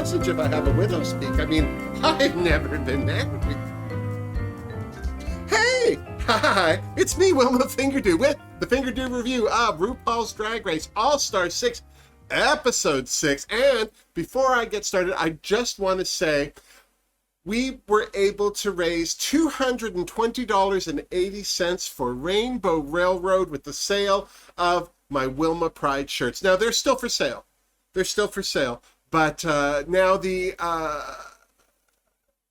message if I have a widow speak. I mean, I've never been married. Hey! Hi! It's me, Wilma Fingerdoo, with the Fingerdoo review of RuPaul's Drag Race All-Star 6, Episode 6. And before I get started, I just want to say we were able to raise $220.80 for Rainbow Railroad with the sale of my Wilma Pride shirts. Now, they're still for sale. But now the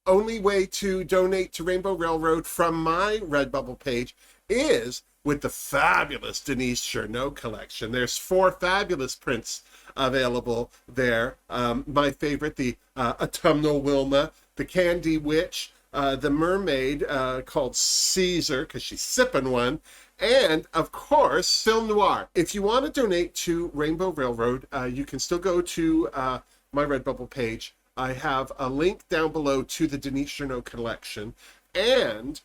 only way to donate to Rainbow Railroad from my Redbubble page is with the fabulous Denise Cherneau collection. There's 4 fabulous prints available there. My favorite, the autumnal Wilma, the Candy Witch, the mermaid called Caesar, because she's sipping one, and of course, Film Noir. If you want to donate to Rainbow Railroad, you can still go to my Redbubble page. I have a link down below to the Denise Cherneau collection. And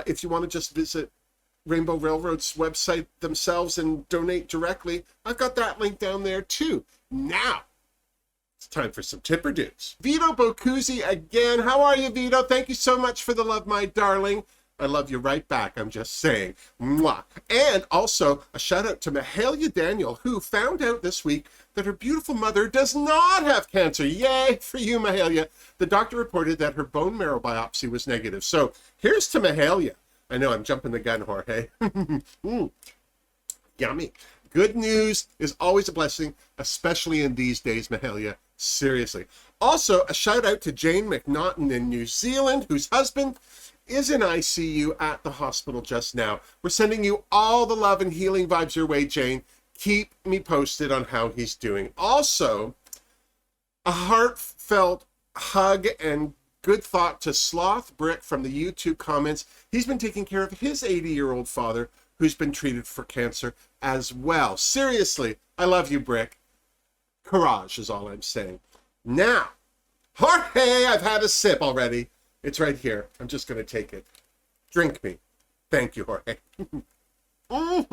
if you want to just visit Rainbow Railroad's website themselves and donate directly, I've got that link down there too. Now, it's time for some tipper dues. Vito Bocuzzi again. How are you, Vito? Thank you so much for the love, my darling. I love you right back, I'm just saying. Mwah. And also, a shout out to Mahalia Daniel, who found out this week that her beautiful mother does not have cancer. Yay for you, Mahalia. The doctor reported that her bone marrow biopsy was negative. So here's to Mahalia. I know I'm jumping the gun, Jorge. Yummy. Good news is always a blessing, especially in these days, Mahalia. Seriously. Also, a shout out to Jane McNaughton in New Zealand, whose husband is in ICU at the hospital just now. We're sending you all the love and healing vibes your way, Jane. Keep me posted on how he's doing. Also, a heartfelt hug and good thought to Sloth Brick from the YouTube comments. He's been taking care of his 80-year-old father who's been treated for cancer as well. Seriously, I love you, Brick. Courage is all I'm saying. Now, Jorge, I've had a sip already. It's right here. I'm just going to take it. Drink me. Thank you, Jorge. I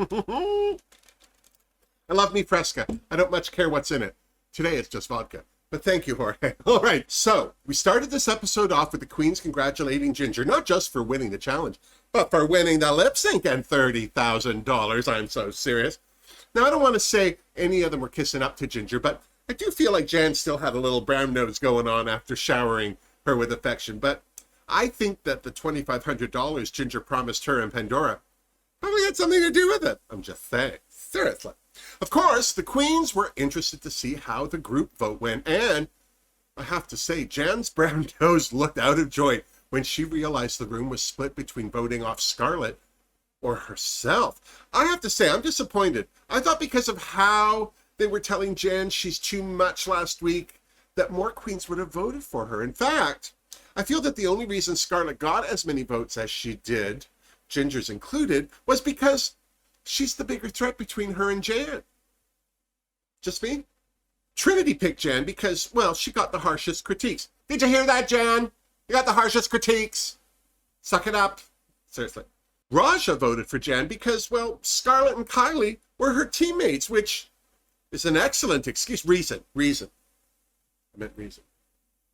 love me Fresca. I don't much care what's in it. Today it's just vodka. But thank you, Jorge. All right, so we started this episode off with the queens congratulating Ginger, not just for winning the challenge, but for winning the lip sync and $30,000. I'm so serious. Now, I don't want to say any of them were kissing up to Ginger, but I do feel like Jan still had a little brown nose going on after showering her with affection. But I think that the $2,500 Ginger promised her and Pandora probably had something to do with it. I'm just saying. Seriously. Of course, the queens were interested to see how the group vote went, and I have to say, Jan's brown nose looked out of joy when she realized the room was split between voting off Scarlett or herself. I have to say, I'm disappointed. I thought because of how they were telling Jan she's too much last week, that more queens would have voted for her. In fact, I feel that the only reason Scarlett got as many votes as she did, Ginger's included, was because she's the bigger threat between her and Jan. Just me? Trinity picked Jan because, well, she got the harshest critiques. Did you hear that, Jan? You got the harshest critiques. Suck it up. Seriously. Raja voted for Jan because, well, Scarlett and Kylie were her teammates, which is an excellent excuse. Reason. I meant reason.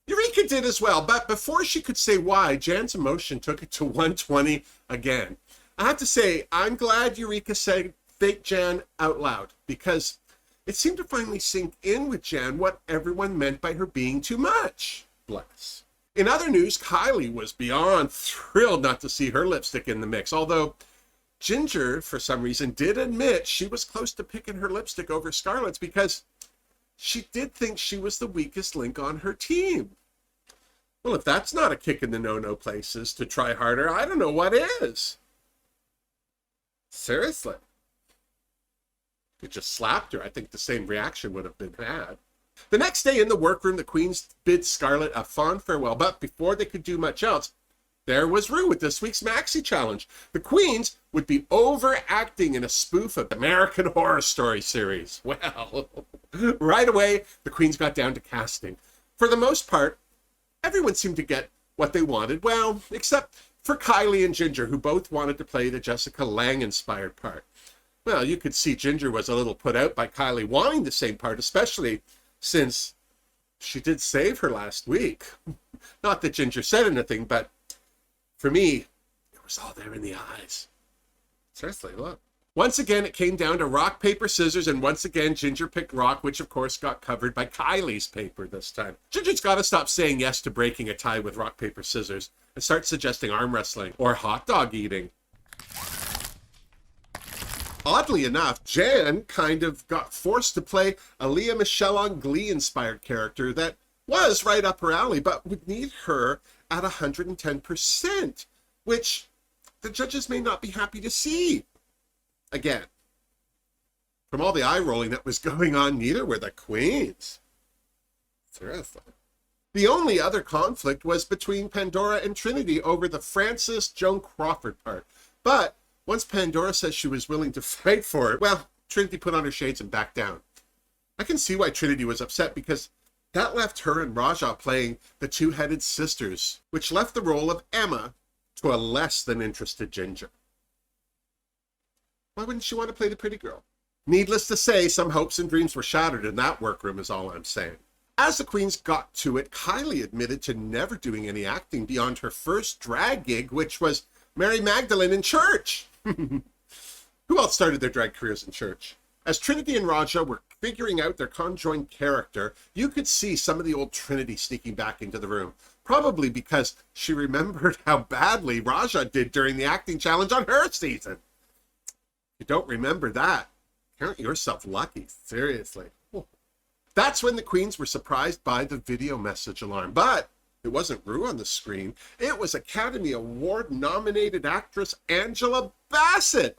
Eureka did as well, but before she could say why, Jan's emotion took it to 120 again. I have to say, I'm glad Eureka said fake Jan out loud, because it seemed to finally sink in with Jan what everyone meant by her being too much. Bless. In other news, Kylie was beyond thrilled not to see her lipstick in the mix, although Ginger, for some reason, did admit she was close to picking her lipstick over Scarlett's because she did think she was the weakest link on her team. Well, if that's not a kick in the no-no places to try harder, I don't know what is. Seriously. It just slapped her. I think the same reaction would have been had. The next day in the workroom, the queens bid Scarlett a fond farewell, but before they could do much else, there was Ru with this week's Maxi challenge. The queens would be overacting in a spoof of the American Horror Story series. Well, right away, the queens got down to casting. For the most part, everyone seemed to get what they wanted, well, except for Kylie and Ginger, who both wanted to play the Jessica Lange-inspired part. Well, you could see Ginger was a little put out by Kylie wanting the same part, especially since she did save her last week. Not that Ginger said anything, but for me, it was all there in the eyes. Seriously, look. Once again, it came down to rock, paper, scissors, and once again, Ginger picked rock, which of course got covered by Kylie's paper this time. Ginger's got to stop saying yes to breaking a tie with rock, paper, scissors and start suggesting arm wrestling or hot dog eating. Oddly enough, Jan kind of got forced to play a Lea Michele on Glee-inspired character that was right up her alley, but would need her at 110%, which the judges may not be happy to see. Again, from all the eye rolling that was going on, neither were the queens. Seriously. The only other conflict was between Pandora and Trinity over the Frances Joan Crawford part. But once Pandora says she was willing to fight for it, well, Trinity put on her shades and backed down. I can see why Trinity was upset, because that left her and Raja playing the two-headed sisters, which left the role of Emma to a less than interested Ginger. Why wouldn't she want to play the pretty girl? Needless to say, some hopes and dreams were shattered in that workroom is all I'm saying. As the queens got to it, Kylie admitted to never doing any acting beyond her first drag gig, which was Mary Magdalene in church. Who else started their drag careers in church? As Trinity and Raja were figuring out their conjoined character, you could see some of the old Trinity sneaking back into the room, probably because she remembered how badly Raja did during the acting challenge on her season. If you don't remember that, count yourself lucky, seriously. That's when the queens were surprised by the video message alarm. But it wasn't Ru on the screen. It was Academy Award-nominated actress Angela Bassett.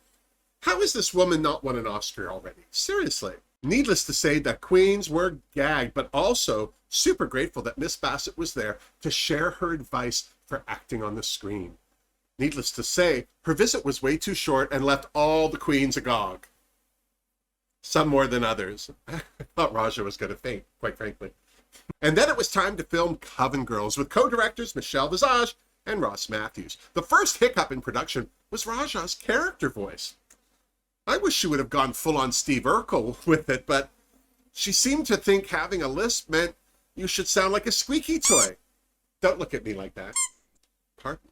How has this woman not won an Oscar already? Seriously. Needless to say, the queens were gagged, but also super grateful that Miss Bassett was there to share her advice for acting on the screen. Needless to say, her visit was way too short and left all the queens agog. Some more than others. I thought Raja was going to faint, quite frankly. And then it was time to film Coven Girls with co-directors Michelle Visage and Ross Matthews. The first hiccup in production was Raja's character voice. I wish she would have gone full-on Steve Urkel with it, but she seemed to think having a lisp meant you should sound like a squeaky toy. Don't look at me like that. Pardon?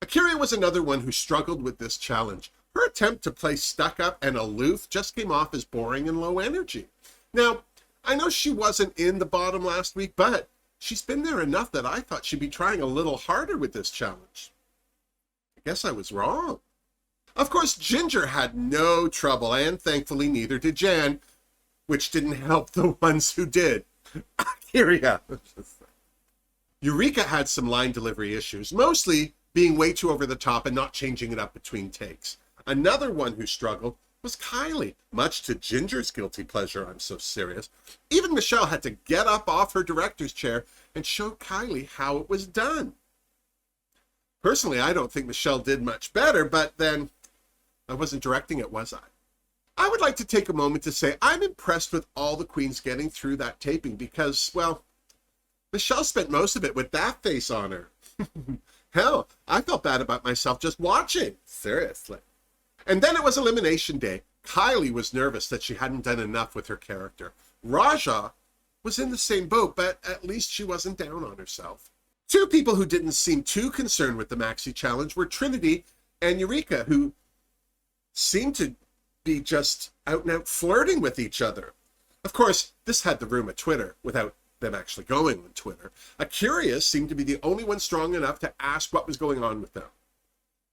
Akira was another one who struggled with this challenge. Her attempt to play stuck-up and aloof just came off as boring and low energy. Now, I know she wasn't in the bottom last week, but she's been there enough that I thought she'd be trying a little harder with this challenge. I guess I was wrong. Of course, Ginger had no trouble, and thankfully neither did Jan, which didn't help the ones who did. Akira. Eureka had some line delivery issues, mostly being way too over the top and not changing it up between takes. Another one who struggled was Kylie, much to Ginger's guilty pleasure, I'm so serious. Even Michelle had to get up off her director's chair and show Kylie how it was done. Personally, I don't think Michelle did much better, but then I wasn't directing it, was I? I would like to take a moment to say I'm impressed with all the queens getting through that taping because, well, Michelle spent most of it with that face on her. Hell, I felt bad about myself just watching. Seriously. And then it was elimination day. Kylie was nervous that she hadn't done enough with her character. Raja was in the same boat, but at least she wasn't down on herself. Two people who didn't seem too concerned with the Maxi challenge were Trinity and Eureka, who seemed to be just out and out flirting with each other. Of course, this had the room at Twitter without them actually going on Twitter. Akira seemed to be the only one strong enough to ask what was going on with them.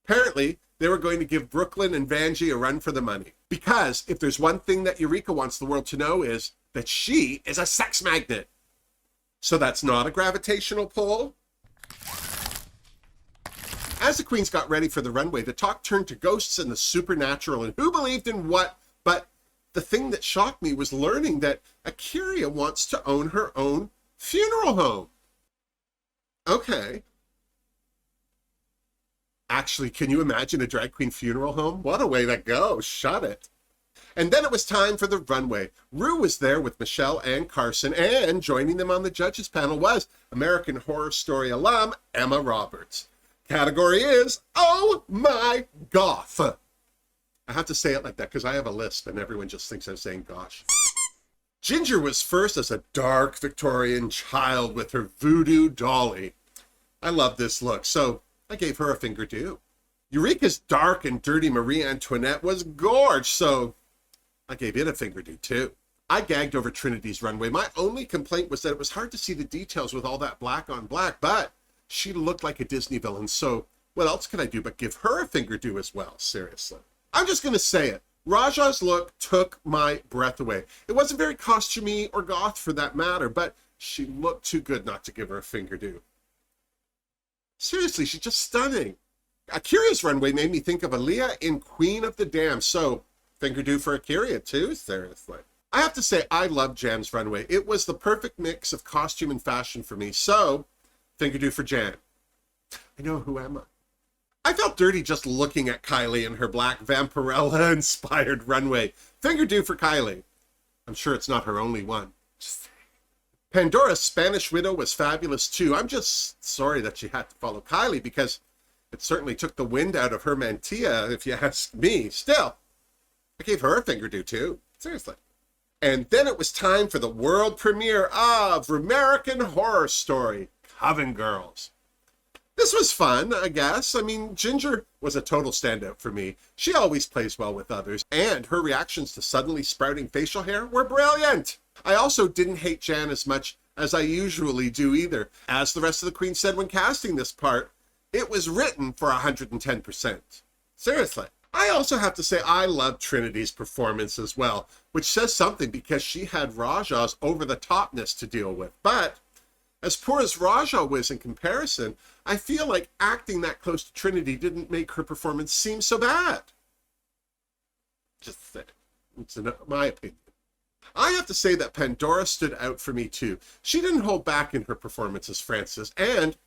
Apparently, they were going to give Brooklyn and Vanjie a run for the money. Because if there's one thing that Eureka wants the world to know is that she is a sex magnet. So that's not a gravitational pull. As the queens got ready for the runway, the talk turned to ghosts and the supernatural and who believed in what, but the thing that shocked me was learning that Akira wants to own her own funeral home. Okay. Actually, can you imagine a drag queen funeral home? What a way to go. Shut it. And then it was time for the runway. Ru was there with Michelle and Carson, and joining them on the judges panel was American Horror Story alum Emma Roberts. Category is, oh my goth. I have to say it like that because I have a lisp and everyone just thinks I'm saying gosh. Ginger was first as a dark Victorian child with her voodoo dolly. I love this look, so I gave her a Fingerdoo. Eureka's dark and dirty Marie Antoinette was gorge, so I gave it a Fingerdoo too. I gagged over Trinity's runway. My only complaint was that it was hard to see the details with all that black on black, but she looked like a Disney villain, so what else could I do but give her a Fingerdoo as well, seriously. I'm just going to say it. Raja's look took my breath away. It wasn't very costumey or goth for that matter, but she looked too good not to give her a Fingerdoo. Seriously, she's just stunning. Akira's runway made me think of Aaliyah in Queen of the Damned, so Fingerdoo for Akira too, seriously. I have to say, I love Jan's runway. It was the perfect mix of costume and fashion for me, so Fingerdoo for Jan. I know, who am I? I felt dirty just looking at Kylie and her black Vampirella-inspired runway. Fingerdoo for Kylie. I'm sure it's not her only one. Pandora's Spanish Widow was fabulous too. I'm just sorry that she had to follow Kylie because it certainly took the wind out of her mantilla, if you ask me. Still, I gave her a Fingerdoo too. Seriously. And then it was time for the world premiere of American Horror Story, Coven Girls. This was fun, I guess. I mean, Ginger was a total standout for me. She always plays well with others, and her reactions to suddenly sprouting facial hair were brilliant. I also didn't hate Jan as much as I usually do either. As the rest of the Queen said when casting this part, it was written for 110%. Seriously. I also have to say I love Trinity's performance as well, which says something because she had Raja's over-the-topness to deal with. But as poor as Raja was in comparison, I feel like acting that close to Trinity didn't make her performance seem so bad. Just saying. It's my opinion. I have to say that Pandora stood out for me too. She didn't hold back in her performance as Frances, and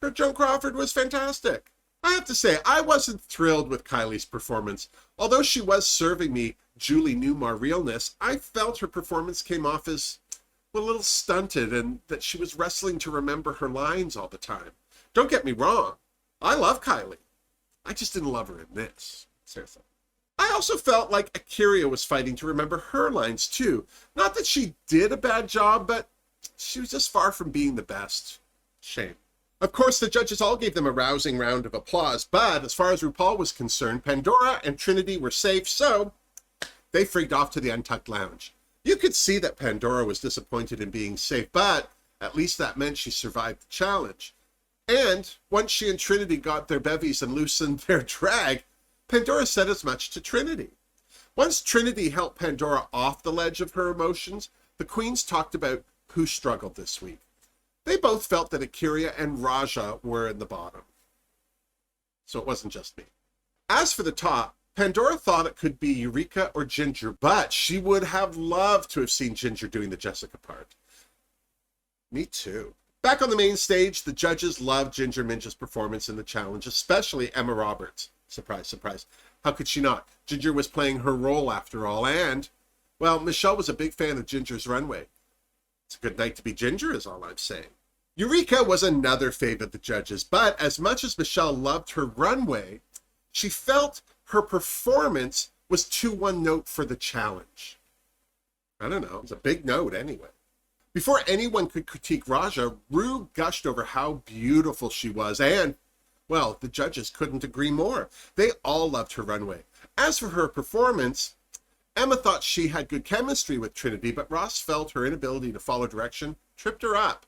her Joan Crawford was fantastic. I have to say, I wasn't thrilled with Kylie's performance. Although she was serving me Julie Newmar realness, I felt her performance came off as a little stunted and that she was wrestling to remember her lines all the time. Don't get me wrong. I love Kylie. I just didn't love her in this. Seriously. I also felt like Akira was fighting to remember her lines too. Not that she did a bad job, but she was just far from being the best. Shame. Of course, the judges all gave them a rousing round of applause, but as far as RuPaul was concerned, Pandora and Trinity were safe, so they freaked off to the Untucked Lounge. You could see that Pandora was disappointed in being safe, but at least that meant she survived the challenge. And once she and Trinity got their bevies and loosened their drag, Pandora said as much to Trinity. Once Trinity helped Pandora off the ledge of her emotions, the queens talked about who struggled this week. They both felt that Akira and Raja were in the bottom. So it wasn't just me. As for the top, Pandora thought it could be Eureka or Ginger, but she would have loved to have seen Ginger doing the Jessica part. Me too. Back on the main stage, the judges loved Ginger Minj's performance in the challenge, especially Emma Roberts. Surprise, surprise. How could she not? Ginger was playing her role after all, and, well, Michelle was a big fan of Ginger's runway. It's a good night to be Ginger, is all I'm saying. Eureka was another fave of the judges, but as much as Michelle loved her runway, she felt her performance was too one-note for the challenge. I don't know. It was a big note anyway. Before anyone could critique Raja, Ru gushed over how beautiful she was, and, well, the judges couldn't agree more. They all loved her runway. As for her performance, Emma thought she had good chemistry with Trinity, but Ross felt her inability to follow direction tripped her up.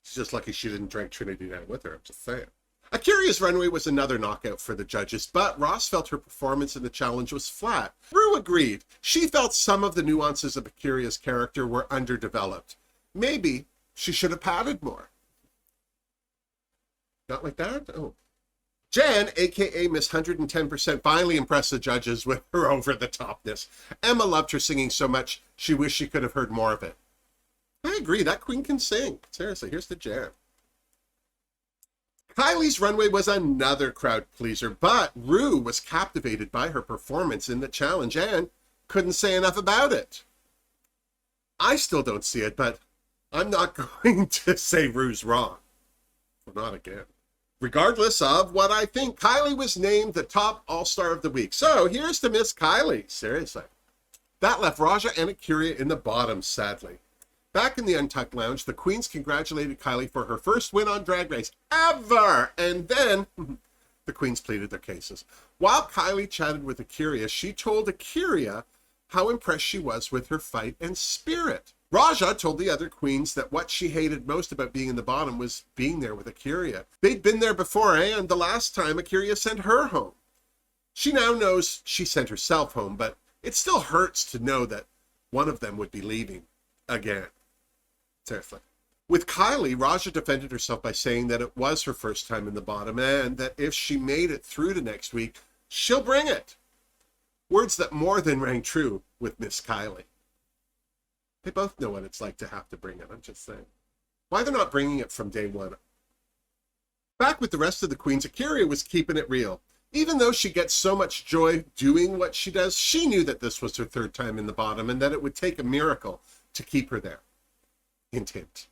She's just lucky she didn't drag Trinity down with her, I'm just saying. Akira's runway was another knockout for the judges, but Ross felt her performance in the challenge was flat. Ru agreed. She felt some of the nuances of Akira's character were underdeveloped. Maybe she should have padded more. Not like that? Oh. Jan, aka Miss 110%, finally impressed the judges with her over-the-topness. Emma loved her singing so much, she wished she could have heard more of it. I agree, that queen can sing. Seriously, here's the Jan. Kylie's runway was another crowd pleaser, but Ru was captivated by her performance in the challenge and couldn't say enough about it. I still don't see it, but I'm not going to say Ru's wrong. Well, not again. Regardless of what I think, Kylie was named the top all-star of the week. So here's to Miss Kylie. Seriously. That left Raja and A'keria in the bottom, sadly. Back in the Untucked Lounge, the queens congratulated Kylie for her first win on Drag Race ever, and then the queens pleaded their cases. While Kylie chatted with A'keria, she told A'keria how impressed she was with her fight and spirit. Raja told the other queens that what she hated most about being in the bottom was being there with A'keria. They'd been there before, and the last time A'keria sent her home. She now knows she sent herself home, but it still hurts to know that one of them would be leaving again. Seriously. With Kylie, Raja defended herself by saying that it was her first time in the bottom and that if she made it through to next week, she'll bring it. Words that more than rang true with Miss Kylie. They both know what it's like to have to bring it, I'm just saying. Why they're not bringing it from day one? Back with the rest of the queens, A'keria was keeping it real. Even though she gets so much joy doing what she does, she knew that this was her third time in the bottom and that it would take a miracle to keep her there. Hint, hint.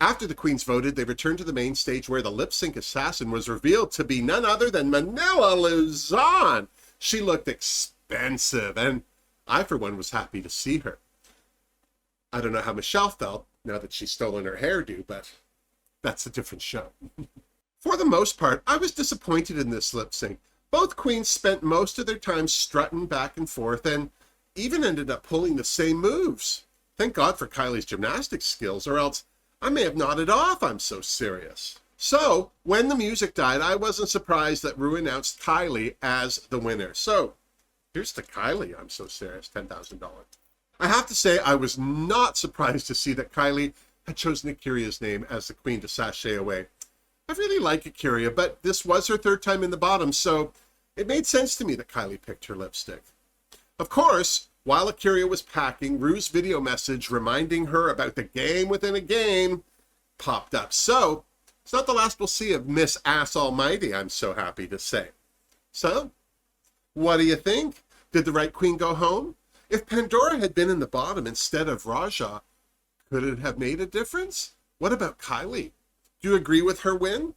After the queens voted, they returned to the main stage where the lip-sync assassin was revealed to be none other than Manila Luzon. She looked expensive, and I, for one, was happy to see her. I don't know how Michelle felt now that she's stolen her hairdo, but that's a different show. For the most part, I was disappointed in this lip sync. Both queens spent most of their time strutting back and forth and even ended up pulling the same moves. Thank God for Kylie's gymnastics skills, or else I may have nodded off, I'm so serious. So, when the music died, I wasn't surprised that Ru announced Kylie as the winner. So, here's to Kylie, I'm so serious, $10,000. I have to say, I was not surprised to see that Kylie had chosen A'keria's name as the queen to sashay away. I really like A'keria, but this was her third time in the bottom, so it made sense to me that Kylie picked her lipstick. Of course, while A'keria was packing, Ru's video message reminding her about the game within a game popped up. So, it's not the last we'll see of Miss Ass Almighty, I'm so happy to say. So, what do you think? Did the right queen go home? If Pandora had been in the bottom instead of Raja, could it have made a difference? What about Kylie? Do you agree with her win?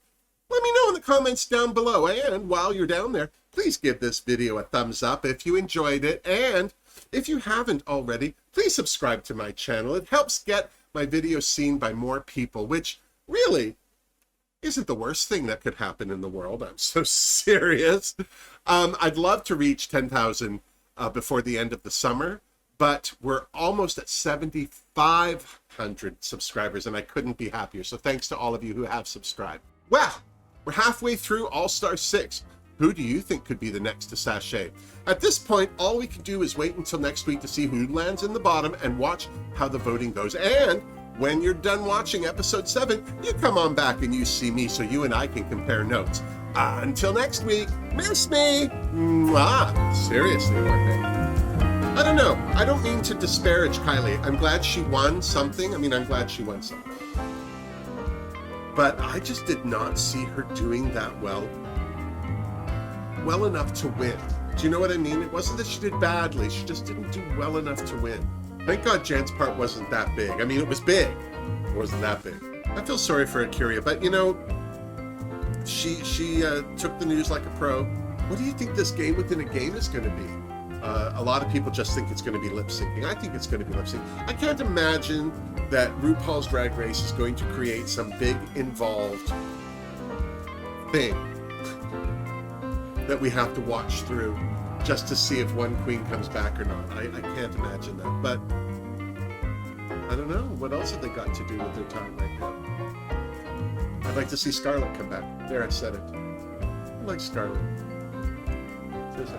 Let me know in the comments down below. And while you're down there, please give this video a thumbs up if you enjoyed it. And if you haven't already, please subscribe to my channel. It helps get my videos seen by more people, which really isn't the worst thing that could happen in the world. I'm so serious. I'd love to reach 10,000 before the end of the summer, but we're almost at 7,500 subscribers, and I couldn't be happier. So thanks to all of you who have subscribed. Well, we're halfway through All-Star 6. Who do you think could be the next to sashay? At this point, all we can do is wait until next week to see who lands in the bottom and watch how the voting goes. And when you're done watching episode 7, you come on back and you see me so you and I can compare notes. Until next week, miss me. Mwah. Seriously, Jorge. I don't know. I don't mean to disparage Kylie. I'm glad she won something. I'm glad she won something. But I just did not see her doing that well enough to win. Do you know what I mean? It wasn't that she did badly. She just didn't do well enough to win. Thank God Jan's part wasn't that big. It was big. It wasn't that big. I feel sorry for A'keria, but she took the news like a pro. What do you think this game within a game is going to be? A lot of people just think it's going to be lip syncing. I think it's going to be lip syncing. I can't imagine that RuPaul's Drag Race is going to create some big involved thing that we have to watch through just to see if one queen comes back or not. I can't imagine that. But I don't know. What else have they got to do with their time right now? I'd like to see Scarlett come back. There, I said it. I like Scarlett. Seriously.